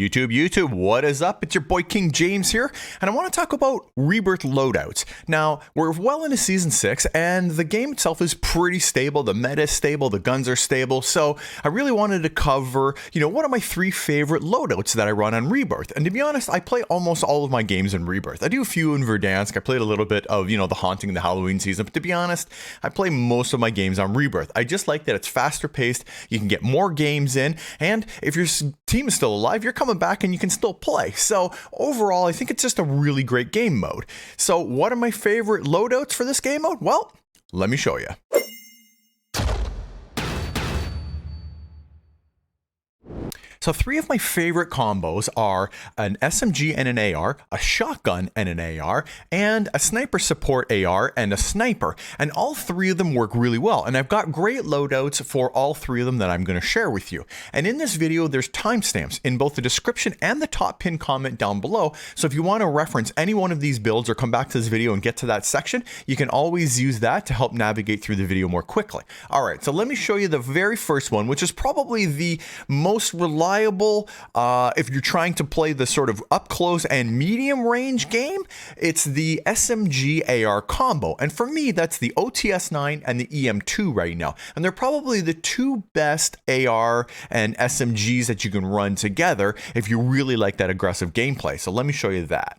YouTube, what is up? It's your boy King James here, and I want to talk about Rebirth loadouts. Now, we're well into Season 6, and the game itself is pretty stable. The meta is stable, the guns are stable, so I really wanted to cover, one of my 3 favorite loadouts that I run on Rebirth. And to be honest, I play almost all of my games in Rebirth. I do a few in Verdansk. I played a little bit of, the Haunting, the Halloween season, but to be honest, I play most of my games on Rebirth. I just like that it's faster paced, you can get more games in, and if your team is still alive, you're coming back and you can still play. So overall, I think it's just a really great game mode. So what are my favorite loadouts for this game mode? Well, let me show you. So 3 of my favorite combos are an SMG and an AR, a shotgun and an AR, and a sniper support AR and a sniper. And all 3 of them work really well. And I've got great loadouts for all 3 of them that I'm going to share with you. And in this video, there's timestamps in both the description and the top pinned comment down below. So if you want to reference any one of these builds or come back to this video and get to that section, you can always use that to help navigate through the video more quickly. All right, so let me show you the very first one, which is probably the most reliable if you're trying to play the sort of up close and medium range game. It's the SMG AR combo, and for me that's the OTS-9 and the EM2 right now, and they're probably the 2 best AR and SMGs that you can run together if you really like that aggressive gameplay. So let me show you that.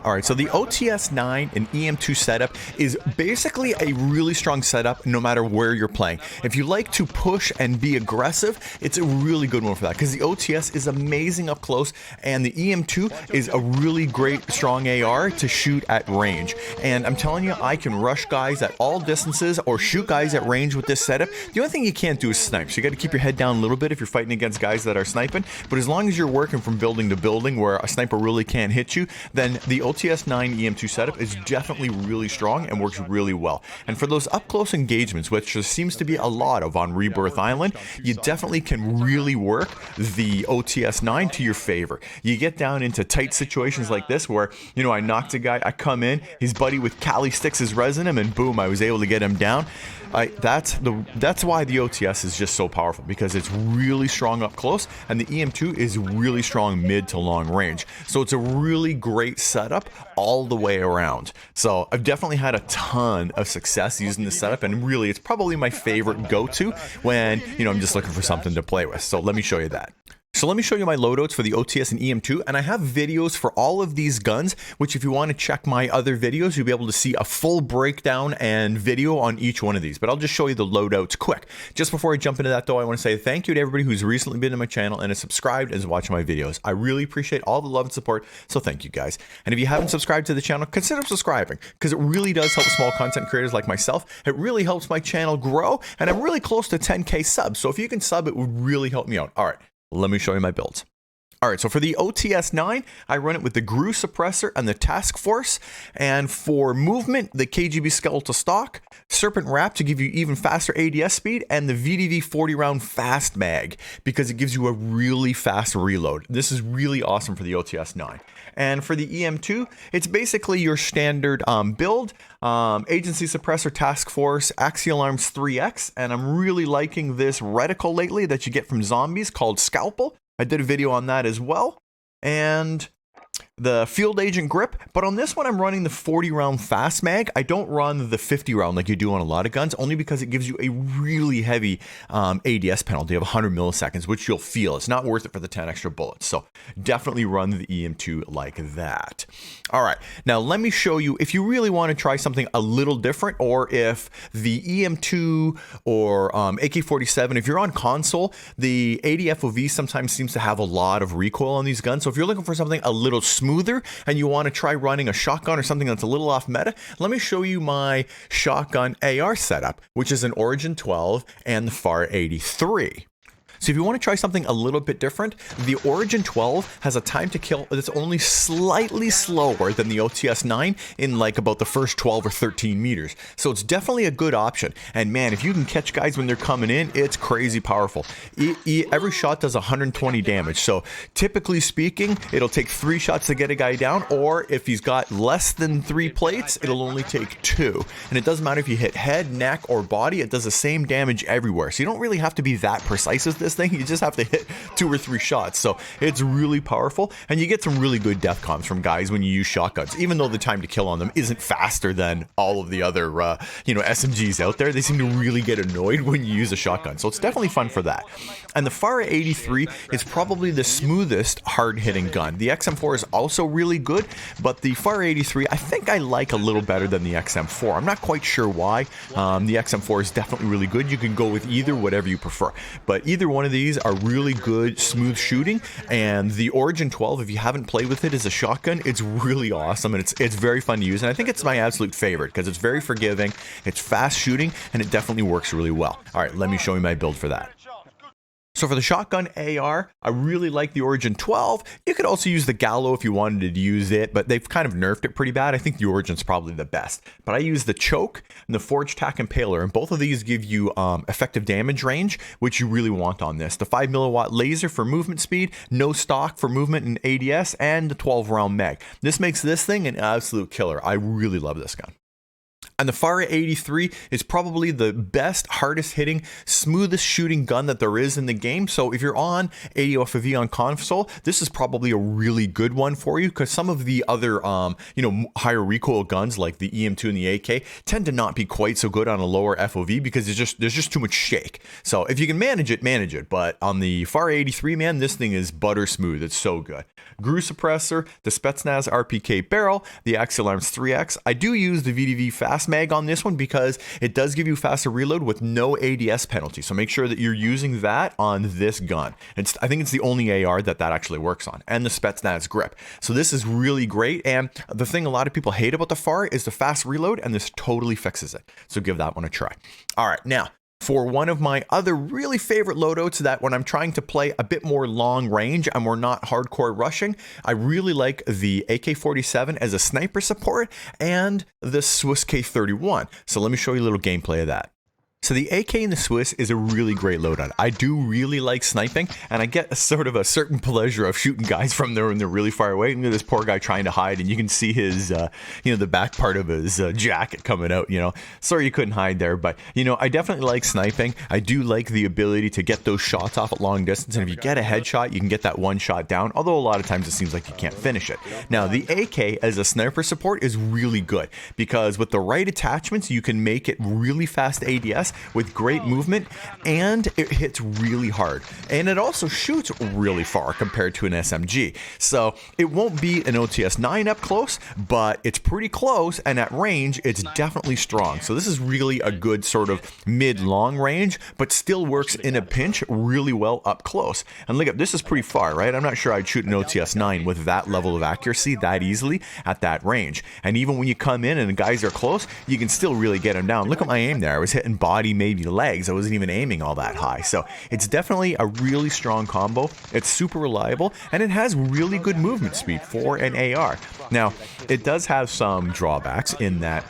All right, so the OTS-9 and EM2 setup is basically a really strong setup no matter where you're playing. If you like to push and be aggressive, it's a really good one for that because the OTS is amazing up close and the EM2 is a really great strong AR to shoot at range. And I'm telling you, I can rush guys at all distances or shoot guys at range with this setup. The only thing you can't do is snipe, so you got to keep your head down a little bit if you're fighting against guys that are sniping. But as long as you're working from building to building where a sniper really can't hit you, then the OTS-9 EM2 setup is definitely really strong and works really well. And for those up-close engagements, which there seems to be a lot of on Rebirth Island, you definitely can really work the OTS-9 to your favor. You get down into tight situations like this where, I knocked a guy, I come in, his buddy with Cali sticks is resin him, and boom, I was able to get him down. That's why the OTS is just so powerful, because it's really strong up close and the EM2 is really strong mid to long range. So it's a really great setup all the way around. So I've definitely had a ton of success using this setup, and really it's probably my favorite go-to when, I'm just looking for something to play with. So let me show you that. So let me show you my loadouts for the OTS and EM2, and I have videos for all of these guns, which if you want to check my other videos, you'll be able to see a full breakdown and video on each one of these, but I'll just show you the loadouts quick. Just before I jump into that though, I want to say thank you to everybody who's recently been to my channel and has subscribed and is watching my videos. I really appreciate all the love and support, so thank you guys. And if you haven't subscribed to the channel, consider subscribing, because it really does help small content creators like myself. It really helps my channel grow, and I'm really close to 10K subs, so if you can sub, it would really help me out. All right. Let me show you my builds. All right, so for the OTS-9, I run it with the GRU suppressor and the Task Force. And for movement, the KGB Skeletal Stock, Serpent Wrap to give you even faster ADS speed, and the VDV 40 round fast mag because it gives you a really fast reload. This is really awesome for the OTS-9. And for the EM2, it's basically your standard build, Agency Suppressor, Task Force, Axial Arms 3X, and I'm really liking this reticle lately that you get from zombies called Scalpel. I did a video on that as well, and the Field Agent Grip, but on this one I'm running the 40 round fast mag. I don't run the 50 round like you do on a lot of guns, only because it gives you a really heavy ADS penalty of 100 milliseconds, which you'll feel. It's not worth it for the 10 extra bullets, so definitely run the EM2 like that. All right, now let me show you if you really want to try something a little different, or if the EM2 or AK-47, if you're on console, the ADFOV sometimes seems to have a lot of recoil on these guns. So if you're looking for something a little smoother and you want to try running a shotgun or something that's a little off meta, let me show you my shotgun AR setup, which is an Origin 12 and the FAR 83. So if you want to try something a little bit different, the Origin 12 has a time to kill that's only slightly slower than the OTS-9 in like about the first 12 or 13 meters. So it's definitely a good option. And man, if you can catch guys when they're coming in, it's crazy powerful. Every shot does 120 damage. So typically speaking, it'll take 3 shots to get a guy down, or if he's got less than 3 plates, it'll only take 2. And it doesn't matter if you hit head, neck, or body, it does the same damage everywhere. So you don't really have to be that precise with this this thing, you just have to hit 2 or 3 shots. So it's really powerful, and you get some really good death comms from guys when you use shotguns. Even though the time to kill on them isn't faster than all of the other, SMGs out there, they seem to really get annoyed when you use a shotgun. So it's definitely fun for that. And the FARA 83 is probably the smoothest hard-hitting gun. The XM4 is also really good, but the FARA 83 I think I like a little better than the XM4. I'm not quite sure why. The XM4 is definitely really good. You can go with either, whatever you prefer. But either one of these are really good, smooth shooting. And the Origin 12, if you haven't played with it as a shotgun, it's really awesome, and it's very fun to use. And I think it's my absolute favorite because it's very forgiving, it's fast shooting, and it definitely works really well. All right, let me show you my build for that. So for the shotgun AR, I really like the Origin 12. You could also use the Gallo if you wanted to use it, but they've kind of nerfed it pretty bad. I think the Origin's probably the best. But I use the Choke and the Forge Tack Impaler, and both of these give you effective damage range, which you really want on this. The 5 milliwatt laser for movement speed, no stock for movement and ADS, and the 12 round mag. This makes this thing an absolute killer. I really love this gun. And the FARA 83 is probably the best, hardest hitting, smoothest shooting gun that there is in the game. So if you're on ADOFV on console, this is probably a really good one for you, because some of the other, higher recoil guns like the EM2 and the AK tend to not be quite so good on a lower FOV because there's just too much shake. So if you can manage it, manage it. But on the FARA 83, man, this thing is butter smooth. It's so good. GRU suppressor, the Spetsnaz RPK barrel, the Axial Arms 3X. I do use the VDV Fast Mag on this one because it does give you faster reload with no ADS penalty. So make sure that you're using that on this gun. I think it's the only AR that actually works on, and the Spetsnaz grip. So this is really great. And the thing a lot of people hate about the FAR is the fast reload, and this totally fixes it. So give that one a try. All right, now, for one of my other really favorite loadouts that when I'm trying to play a bit more long range and we're not hardcore rushing, I really like the AK-47 as a sniper support and the Swiss K31. So let me show you a little gameplay of that. So the AK in the Swiss is a really great loadout. I do really like sniping, and I get a certain pleasure of shooting guys from there when they're really far away. And this poor guy trying to hide, and you can see his, the back part of his jacket coming out. Sorry you couldn't hide there, but I definitely like sniping. I do like the ability to get those shots off at long distance, and if you get a headshot, you can get that one shot down. Although a lot of times it seems like you can't finish it. Now the AK as a sniper support is really good because with the right attachments, you can make it really fast ADS with great movement, and it hits really hard, and it also shoots really far compared to an SMG. So it won't be an OTS-9 up close, but it's pretty close, and at range it's definitely strong. So this is really a good sort of mid-long range, but still works in a pinch really well up close. And look at this, is pretty far, right? I'm not sure I'd shoot an OTS-9 with that level of accuracy that easily at that range. And even when you come in and the guys are close, you can still really get them down. Look at my aim there. I was hitting body, maybe legs. I wasn't even aiming all that high. So it's definitely a really strong combo. It's super reliable, and it has really good movement speed for an AR. Now, it does have some drawbacks in that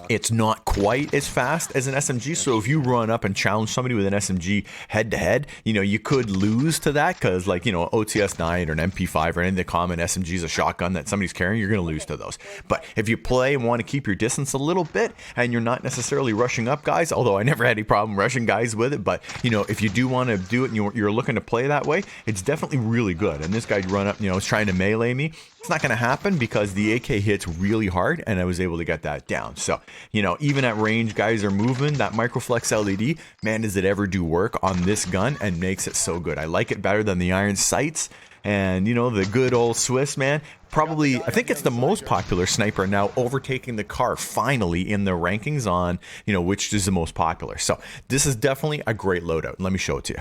it's not quite as fast as an SMG. So if you run up and challenge somebody with an SMG head to head, you could lose to that because, like, OTS-9 or an MP5 or any of the common SMGs, a shotgun that somebody's carrying, you're going to lose to those. But if you play and want to keep your distance a little bit and you're not necessarily rushing up guys, although I never had any problem rushing guys with it, but if you do want to do it and you're looking to play that way, it's definitely really good. And this guy run up, is trying to melee me. It's not going to happen because the AK hits really hard, and I was able to get that down. So, even at range, guys are moving. That Microflex LED, man, does it ever do work on this gun and makes it so good. I like it better than the iron sights. And, the good old Swiss, man, probably, I think it's the most popular sniper now, overtaking the car finally in the rankings on, which is the most popular. So this is definitely a great loadout. Let me show it to you.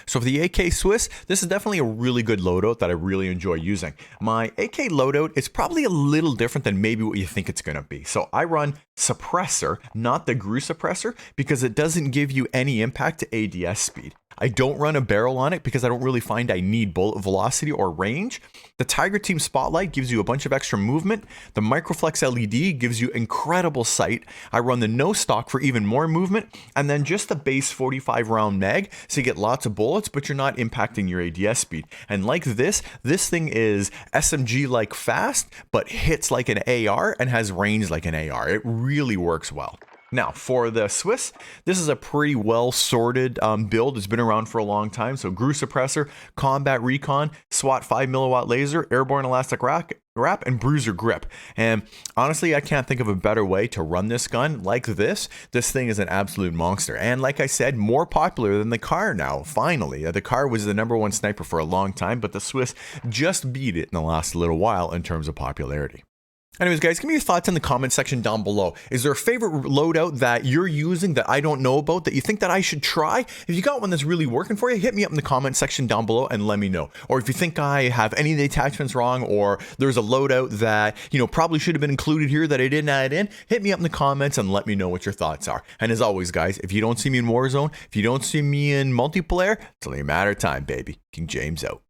So for the AK Swiss, this is definitely a really good loadout that I really enjoy using. My AK loadout is probably a little different than maybe what you think it's going to be. So I run suppressor, not the GRU suppressor, because it doesn't give you any impact to ADS speed. I don't run a barrel on it because I don't really find I need bullet velocity or range. The Tiger Team Spotlight gives you a bunch of extra movement. The Microflex LED gives you incredible sight. I run the no stock for even more movement, and then just the base 45 round mag, so you get lots of bullets, but you're not impacting your ADS speed. And like this thing is SMG like fast, but hits like an AR and has range like an AR. It really works well. Now, for the Swiss, this is a pretty well sorted build. It's been around for a long time. So, Grew Suppressor, Combat Recon, SWAT 5 milliwatt laser, Airborne Elastic Wrap, and Bruiser Grip. And honestly, I can't think of a better way to run this gun like this. This thing is an absolute monster. And like I said, more popular than the car now, finally. The car was the #1 sniper for a long time, but the Swiss just beat it in the last little while in terms of popularity. Anyways, guys, give me your thoughts in the comment section down below. Is there a favorite loadout that you're using that I don't know about that you think that I should try? If you got one that's really working for you, hit me up in the comment section down below and let me know. Or if you think I have any of the attachments wrong, or there's a loadout that, probably should have been included here that I didn't add in, hit me up in the comments and let me know what your thoughts are. And as always, guys, if you don't see me in Warzone, if you don't see me in multiplayer, it's only a matter of time, baby. King James out.